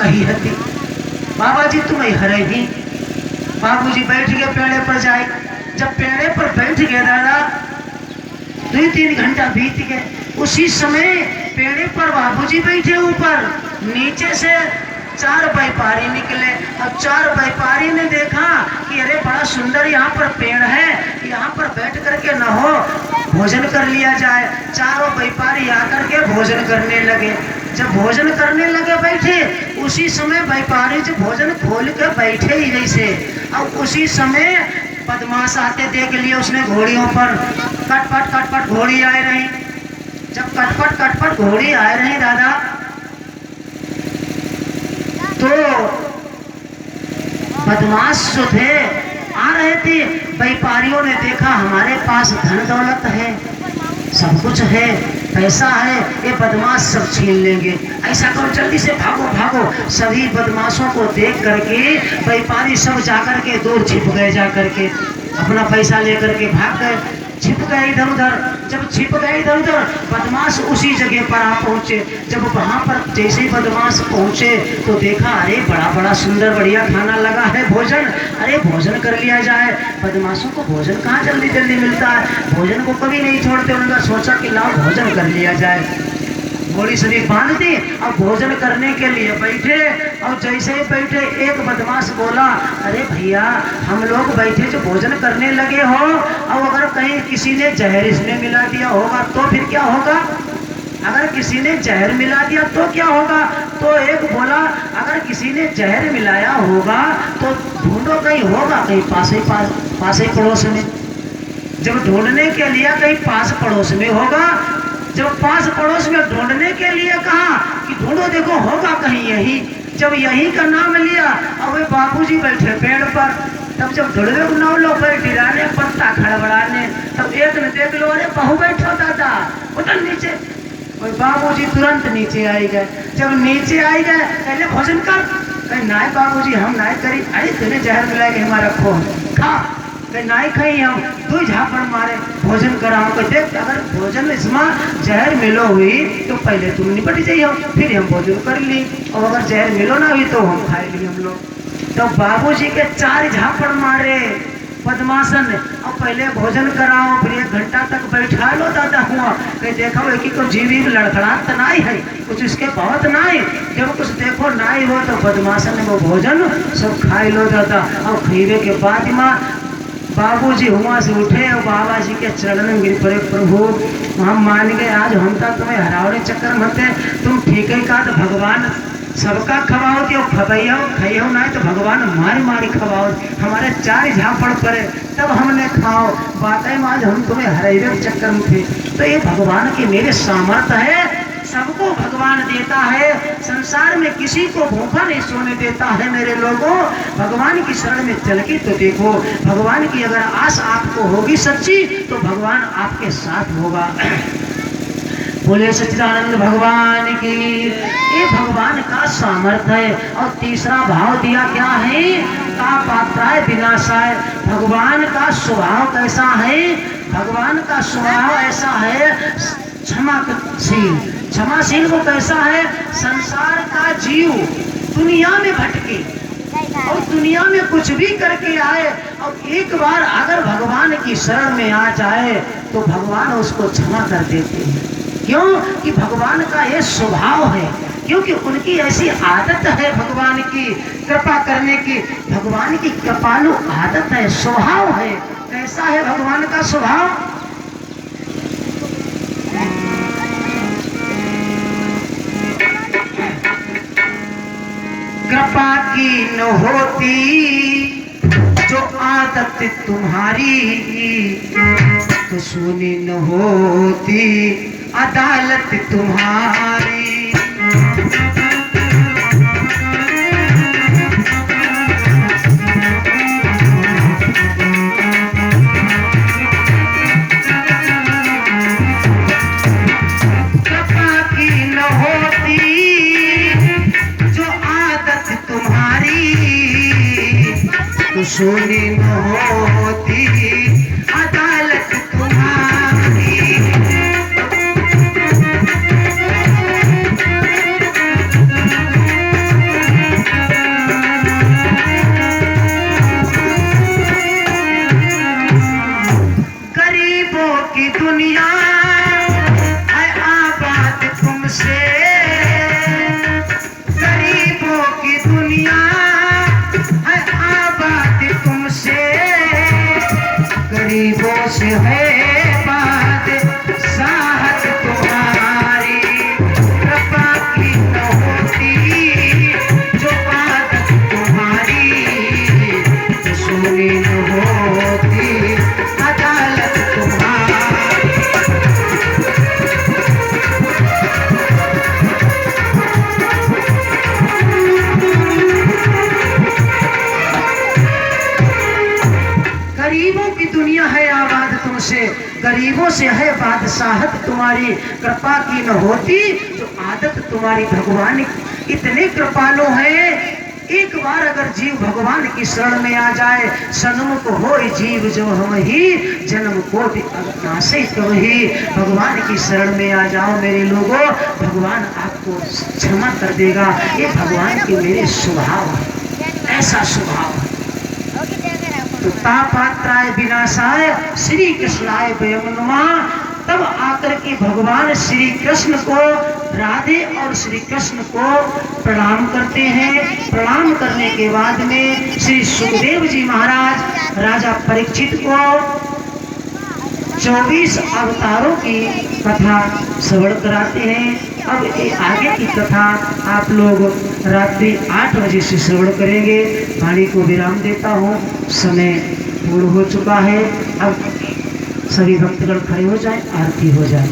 कही हती बाबा जी तुम हरे भी। बाबूजी बैठ गए पेड़े पर जाए। जब पेड़े पर बैठ गए दादा 2-3 घंटा बीत गए। उसी समय पेड़े पर बाबूजी बैठे ऊपर, नीचे से 4 व्यापारी निकले। अब 4 व्यापारी ने देखा कि अरे बड़ा सुंदर यहाँ पर पेड़ है, यहाँ पर बैठ करके न हो भोजन कर लिया जाए। चारों व्यापारी आकर के भोजन करने लगे। जब भोजन करने लगे बैठे, उसी समय व्यापारी जो भोजन खोल के बैठे ही जैसे, अब उसी समय बदमाश आते देख लिया उसने घोड़ियों पर। कटपट घोड़ी आए रही। जब कटपट घोड़ी आए रही दादा, तो बदमाश जो थे आ रहे थे। व्यापारियों ने देखा हमारे पास धन दौलत है, सब कुछ है, पैसा है, ये बदमाश सब छीन लेंगे, ऐसा करो जल्दी से भागो भागो। सभी बदमाशों को देख करके व्यापारी सब जाकर के दूर छिप गए, जाकर के अपना पैसा लेकर के भाग गए, छिप गए इधर उधर। जब छिप गए इधर उधर, बदमाश उसी जगह पर आ पहुंचे। जब वहां पर जैसे ही बदमाश पहुंचे तो देखा अरे बड़ा बड़ा सुंदर बढ़िया खाना लगा है, भोजन, अरे भोजन कर लिया जाए। बदमाशों को भोजन कहाँ जल्दी जल्दी मिलता है, भोजन को कभी नहीं छोड़ते। उन्होंने सोचा कि लाओ भोजन कर लिया जाए। घोड़ी सभी बांध दी और भोजन करने के लिए बैठे। और जैसे ही बैठे एक बदमाश बोला अरे भैया हम लोग बैठे जो भोजन करने लगे हो, और अगर कहीं किसी ने जहर इसमें मिला दिया होगा तो फिर क्या होगा, अगर किसी ने जहर मिला दिया तो क्या होगा। तो एक बोला अगर किसी ने जहर मिलाया होगा तो ढूंढो, कहीं होगा कहीं पास ही पड़ोस में। जब ढूंढने के लिए कहीं पास पड़ोस में होगा, जब पास पड़ोस में ढूंढने के लिए कहा कि ढूंढो देखो होगा कहीं यही। जब यही का नाम लिया और वे बाबूजी बैठे पेड़ पर। तब जब ढूंढवे को 9 लोग गिराने पत्ता खड़बड़ाने, तब एक ने देख लो अरे बहू बैठो दादा उतर नीचे। और बाबूजी तुरंत नीचे आई गए। जब नीचे आई गए पहले भोजन कर, कहीं नाय बाबूजी हम नाय करी, अरे तेने जहर मिला के हमारा खो खा, नाई खाई हम 2 झापड़ मारे भोजन कराओ। तो देख अगर भोजन इसमें जहर मिलो हुई तो पहले तुम निपट जाइए, फिर हम भोजन कर ली, और अगर जहर मिलो ना हुई तो हम खाए ली हम लोग। तो बाबूजी के 4 झापड़ मारे बदमाशन ने, और पहले भोजन कराओ, फिर 1 घंटा तक बैठा लो दादा हुआ। कहीं देखो एक ही को जीवी लड़खड़ात तो नहीं है, कुछ इसके बहुत नहीं, जब कुछ देखो नहीं हो तो बदमाशन ने वो भोजन सब खाई लो दादा। और खीरे के बाद माँ बाबूजी हुआ से उठे और बाबा जी के चरण में गिर पड़े, प्रभु हम मान गए आज हम तक तुम्हें हरावने चक्कर मत है, तुम ठीक है कहा तो भगवान सबका खवाओ दियो, खबैया खाइयो ना तो भगवान मारी मारी खवाओ। हमारे 4 झापड़ पड़े तब हमने खाओ, बातें आज हम तुम्हें हरावे चक्कर में थे। तो ये भगवान की मेरे सामर्थ्य है, सबको भगवान देता है, संसार में किसी को भूखा नहीं सोने देता है। मेरे लोगों भगवान की शरण में चल के तो देखो, भगवान की अगर आस आपको होगी सच्ची तो भगवान आपके साथ होगा। बोले सच्चिदानंद भगवान की। ये भगवान का सामर्थ्य है। और तीसरा भाव दिया क्या है, का पात्राय विनाशाय। भगवान का स्वभाव कैसा है, भगवान का स्वभाव ऐसा है क्षमाशील। क्षमाशील वो कैसा है, संसार का जीव दुनिया में भटके और दुनिया में कुछ भी करके आए और एक बार अगर भगवान की शरण में आ जाए तो भगवान उसको क्षमा कर देते हैं। क्यों कि भगवान का ये स्वभाव है, क्योंकि उनकी ऐसी आदत है भगवान की कृपा करने की। भगवान की कृपालु आदत है, स्वभाव है। कैसा है भगवान का स्वभाव, कृपा की न होती जो आदत तुम्हारी, तो सुनी न होती अदालत तुम्हारी। कृपा की न होती जो आदत तुम्हारी, तो सुनी न होती अदालत तुम्हारी। है बात साहत तुम्हारी, कृपा की न होती जो बात तुम्हारी, तो सुनी न होती अदालत तुम्हारी। गरीबों की दुनिया है आबाद तुमसे, गरीबों से है बादशाहत तुम्हारी, कृपा की न होती जो आदत तुम्हारी। भगवान इतने कृपालु हैं, एक बार अगर जीव भगवान की शरण में आ जाए, सन्मुख हो जीव जो हम ही, जन्म कोटि अगनासे तुम ही। भगवान की शरण में आ जाओ मेरे लोगों, भगवान आपको क्षमा कर देगा। ये भगवान के मेरे स्वभाव है, ऐसा स्वभाव है। तो तापात्राय विनाशाय श्री कृष्णाय वयं नमः। तब आकर के भगवान श्री कृष्ण को, राधे और श्री कृष्ण को प्रणाम करते हैं। प्रणाम करने के बाद में श्री सुखदेव जी महाराज राजा परीक्षित को 24 अवतारों की कथा श्रवण कराते हैं। अब ये आगे की कथा आप लोग रात्रि 8 बजे से श्रवण करेंगे। वाणी को विराम देता हूँ, समय पूर्ण हो चुका है। अब सभी भक्तगण खड़े हो जाएं, आरती हो जाए।